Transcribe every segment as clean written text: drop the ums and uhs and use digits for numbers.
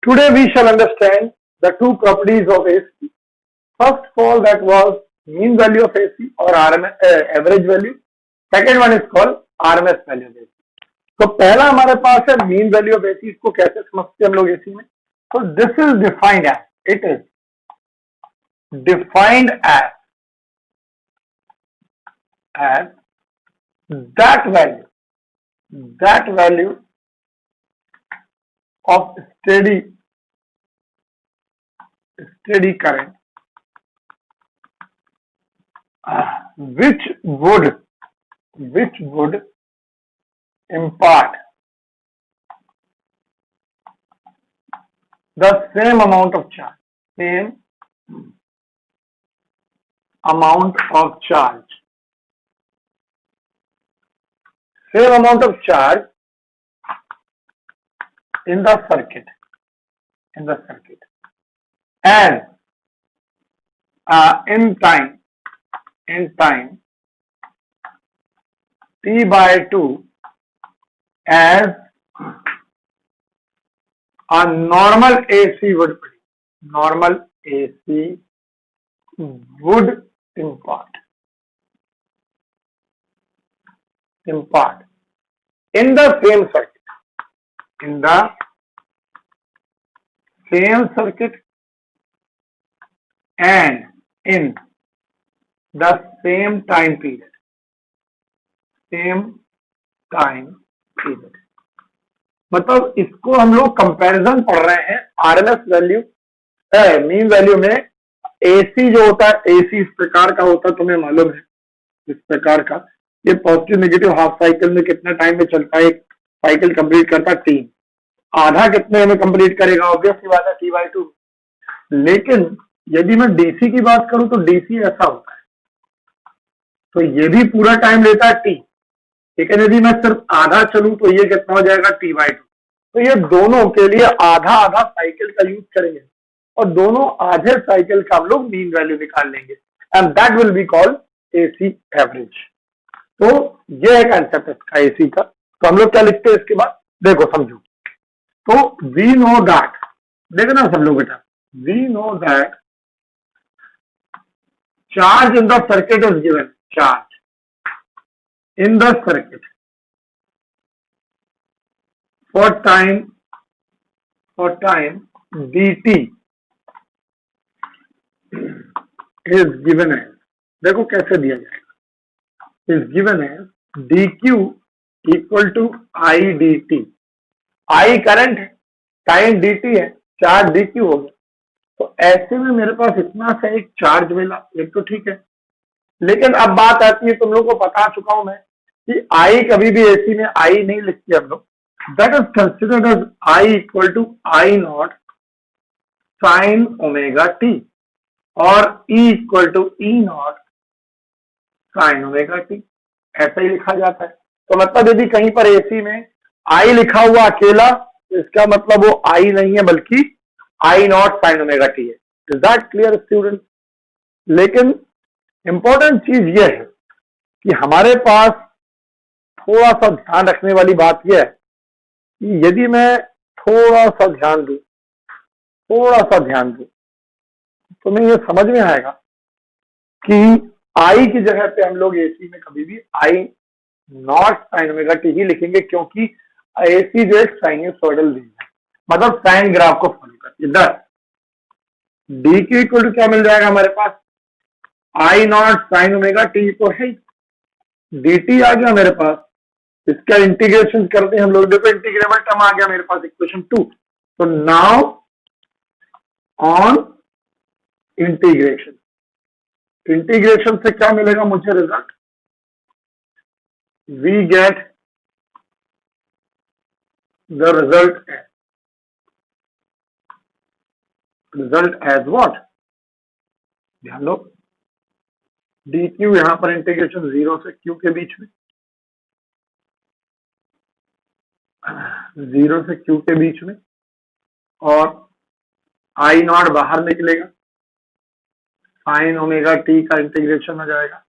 Today we shall understand the two properties of AC. First of all, that was mean value of AC or average value. Second one is called RMS value of AC. तो पहला हमारे पास है mean value of AC. इसको कैसे समझते हैं हम लोग AC में? So this is defined as, it is defined as that value of steady current which would impart the same amount of charge, in the circuit, and in time T/2 as a normal AC would impart in the same circuit and in the same time period. मतलब इसको हम लोग comparison पढ़ रहे हैं RMS value mean value में। AC जो होता है, एसी इस प्रकार का होता है, तुम्हें मालूम है इस प्रकार का, ये पॉजिटिव नेगेटिव हाफ साइकिल में कितना टाइम में चलता है, एक साइकिल कंप्लीट करता है T, आधा कितने में कंप्लीट करेगा, ऑब्वियसली बात है T/2। लेकिन यदि मैं डीसी की बात करूं तो डीसी ऐसा होता है, तो ये भी पूरा टाइम लेता है T, लेकिन यदि मैं सिर्फ आधा चलूं तो ये कितना हो जाएगा T/2। तो ये दोनों के लिए आधा साइकिल का यूज करेंगे और दोनों आधे साइकिल का हम लोग मीन वैल्यू निकाल लेंगे, and that will be called AC average. तो ये एक कंसेप्ट है इसका एसी का। तो हम लोग क्या लिखते हैं इसके बाद, देखो समझो। तो वी नो दैट, देखो ना सब लोग बेटा, we know that charge in the circuit is given, charge in the circuit for time dt is given as, देखो कैसे दिया जाएगा, is given as dq equal to I dt। I current है, टाइम dt है, charge dq हो गया। तो ऐसे में मेरे पास इतना सा एक चार्ज मिला, एक तो ठीक है। लेकिन अब बात आती है, तुम लोगों को बता चुका हूं मैं कि I कभी भी एसी में I नहीं लिखते हम लोग, that is considered as I equal to I0 sine omega t और E equal to E0 sine omega t, ऐसा ही लिखा जाता है। तो मतलब यदि कहीं पर एसी में I लिखा हुआ अकेला, तो इसका मतलब वो I नहीं है बल्कि I0 साइन ओमेगा टी है। Is that clear student? लेकिन इंपॉर्टेंट चीज यह है कि हमारे पास थोड़ा सा ध्यान रखने वाली बात यह है कि यदि मैं थोड़ा सा ध्यान दूं तो मैं ये समझ में आएगा कि आई की जगह पे हम लोग एसी में कभी भी I0 साइन ओमेगा टी ही लिखेंगे, क्योंकि एसी जो एक साइनसॉइडल वेव है, मतलब साइन ग्राफ को फॉलो करती है। दस डी के इक्वल टू क्या मिल जाएगा हमारे पास, I0 साइन ओमेगा टी तो है, dt आ गया मेरे पास। इसका इंटीग्रेशन करते हैं हम लोग, देखो इंटीग्रेबल टर्म आ गया मेरे पास इक्वेशन 2। तो नाउ ऑन इंटीग्रेशन से क्या मिलेगा मुझे result, we get the result as what, ध्यान लो, डी क्यू यहां पर इंटीग्रेशन 0 से q के बीच में, 0 से q के बीच में, और I0 बाहर निकलेगा, साइन ओमेगा टी का इंटीग्रेशन हो जाएगा।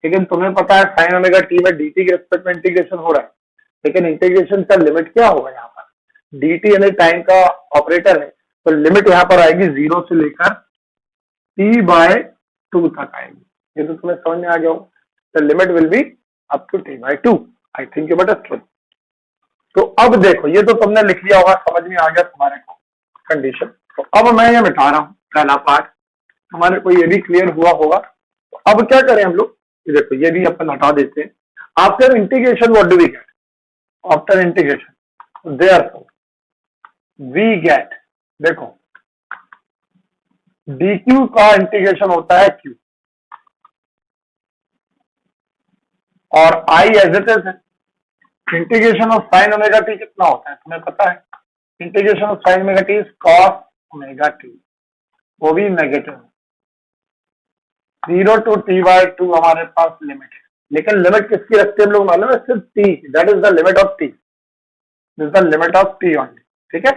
लेकिन तुम्हें पता है साइन ओमेगा टी में dt के रेस्पेक्ट में इंटीग्रेशन हो रहा है, लेकिन इंटीग्रेशन का लिमिट क्या होगा यहाँ पर, dt यानी टाइम का ऑपरेटर है, तो लिमिट यहाँ पर आएगी 0 से लेकर t/2 तक आएगी। ये तो तुम्हें समझ में आ गया हो। The limit will be up to t/2। I think you understood. तो अब देखो, ये तो तुमने लिख लिया होगा, समझ में आ गया तुम्हारे को कंडीशन। तो अब मैं ये मिटा रहा हूँ पहला पार्ट, हमारे को ये भी क्लियर हुआ होगा। तो अब क्या करें हम लोग, देखो ये भी अपन हटा देते हैं। After integration what do we get? After integration therefore we get, देखो dq का इंटीग्रेशन होता है q, और I एज इट इज है। Integration of sine omega t कितना होता है तुम्हें पता है? Integration of sine omega t is cos omega t, वो भी नेगेटिव है। 0 to t/2 हमारे पास लिमिट है, लेकिन लिमिट किसकी रखते हैं हम लोग मालूम है? सिर्फ t, that is the limit of t, this the limit of t only. ठीक है,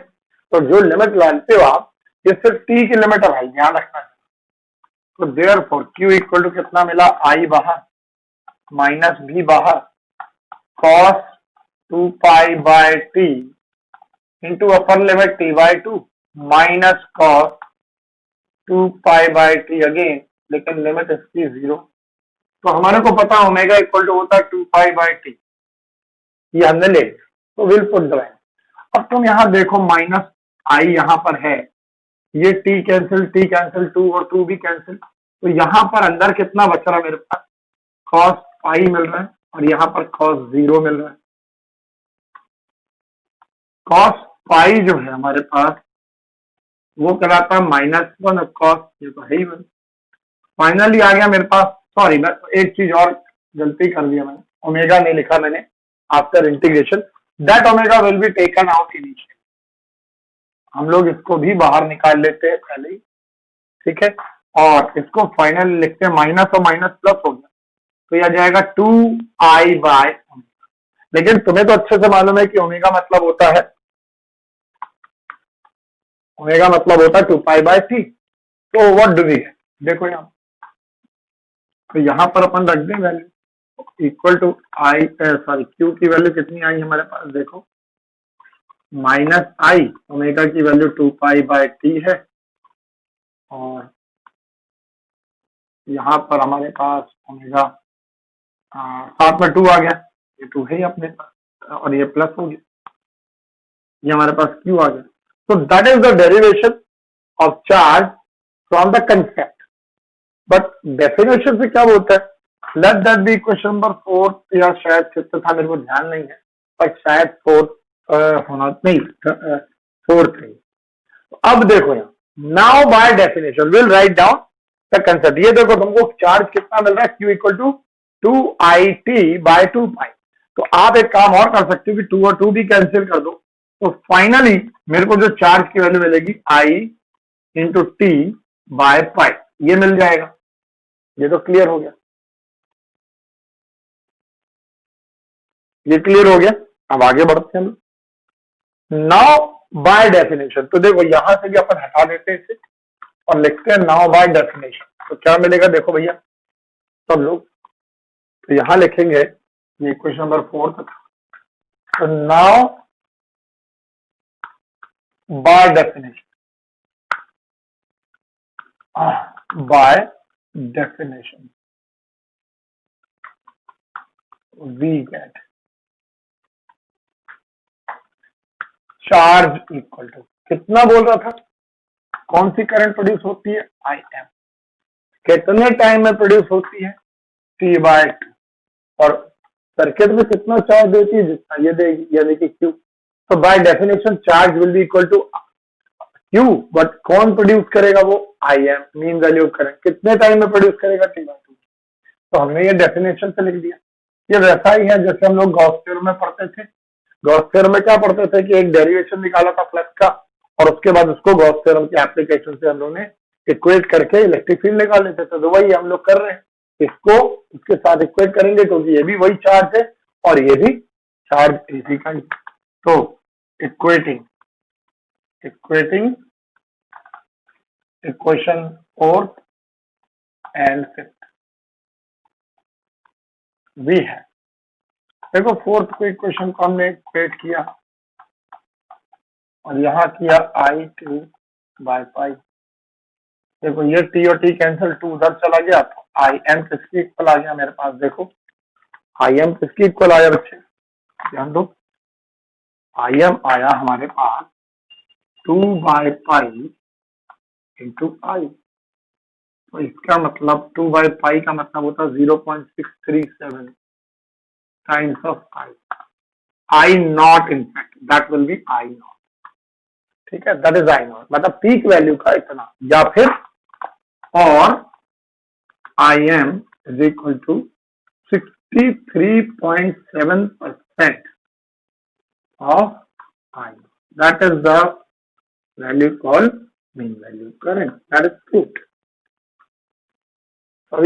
तो जो लिमिट लाते हो आप, ये सिर्फ t की लिमिट है भाई, ध्यान रखना है। तो देयरफॉर q इक्वल टू कितना मिला? I बाहर माइनस b बाहर, cos 2π/t into upper limit t/2 minus cos 2π/t again, लेकिन लिमिट इसकी 0। तो हमारे को पता ओमेगा इक्वल टू होता है 2π/t, ये हमने ले लिया। तो विल पुट द वैल्यू। अब तुम यहां देखो माइनस आई यहां पर है, ये t कैंसिल, t कैंसिल, 2 और 2 भी कैंसिल, तो यहां पर अंदर कितना बच रहा है मेरे पास? cos पाई मिल रहा है, और यहां पर cos 0 मिल रहा है। cos पाई जो है हमारे पास वो कराता है -1, और cos ये तो है ही बन। फाइनली आ गया मेरे पास, सॉरी मैं एक चीज और गलती कर दिया मैंने, ओमेगा नहीं लिखा मैंने after integration, that omega will be taken out initially. हम लोग इसको भी बाहर निकाल लेते हैं पहले ही, ठीक है, और इसको फाइनल लिखते हैं, माइनस और माइनस प्लस हो गया, तो यह जाएगा 2i/, लेकिन तुम्हें तो अच्छे से मालूम है कि ओमेगा मतलब होता है, ओमेगा मतलब होता है 2π/t। तो व्हाट डू वी गेट? देखो यहाँ, तो यहां पर अपन रख दें value equal to I, sorry Q की वैल्यू कितनी आई हमारे पास? देखो -i, ओमेगा की वैल्यू 2π/t है, और यहाँ पर हमारे पास ओमेगा साथ में 2 आ गया, ये 2 है ही अपने पास, और ये प्लस हो गया, ये हमारे पास q आ गया। तो that is the derivation of charge from the concept. But definition से क्या बोलता है? Let that be question number 4, या शायद 5th था, मेरे को ध्यान नहीं है, पर शायद 4th होना नहीं, 4th है। अब देखो यहाँ, now by definition will write down the concept. ये देखो तुमको चार्ज कितना मिल रहा है? q equal to 2it/2π। तो आप एक काम और कर सकते हो कि 2 और 2 भी कैंसिल कर दो, तो फाइनली मेरे को जो चार्ज की वैल्यू मिलेगी i इंटू t/π, ये मिल जाएगा। ये तो क्लियर हो गया, ये क्लियर हो गया। अब आगे बढ़ते हैं नाउ बाय डेफिनेशन। तो देखो यहां से भी अपन हटा देते हैं इसे और लिखते हैं नाउ बाय डेफिनेशन। तो क्या मिलेगा? देखो भैया सब लोग, तो यहां लिखेंगे, ये क्वेश्चन नंबर 4 तक। तो now by definition, by definition we get charge equal to, कितना बोल रहा था? कौन सी करंट प्रोड्यूस होती है? I am. कितने टाइम में प्रोड्यूस होती है? t/2। और सर्किट में कितना चार्ज देती है? जितना ये देगी, यानी कि q। तो by definition charge will be equal to q, but कौन प्रोड्यूस करेगा? वो I M, mean value current. कितने टाइम में प्रोड्यूस करेगा? t/2। तो हमने ये डेफिनेशन से लिख दिया। ये वैसा ही है जैसे हम लोग गॉस थ्योरम में पढ़ते थे। गॉस थ्योरम में क्या पढ़ते थे कि एक डेरिवेशन निकाला था फ्लक्स का, और उसके बाद उसको गॉस थ्योरम के एप्लीकेशन से हम लोग ने इक्वेट करके इलेक्ट्रिक फील्ड निकाल लेते थे। तो वही हम लोग कर रहे हैं, इसको इसके साथ इक्वेट करेंगे, क्योंकि ये भी वही चार्ज है और ये भी चार्ज इसी का ही। तो equating equation 4th and 5th we है। देखो 4th को इक्वेशन को हमने इक्वेट किया, और यहाँ किया I2 बाय पाई। देखो ये T और T कैंसिल, 2 उधर चला गया तो IM किसके इक्वल आ गया मेरे पास। देखो IM किसके इक्वल आया बच्चे, ध्यान दो। IM आया हमारे पास 2 बाय पाई इंटू आई। तो इसका मतलब 2 बाय पाई का मतलब होता है 0.637 times of I naught, in fact that will be I naught. ठीक है, दैट इज I नॉट, मतलब पीक वैल्यू का इतना, या फिर और IM is equal to 63.7% of I. That is the value called mean value current. That is proved. So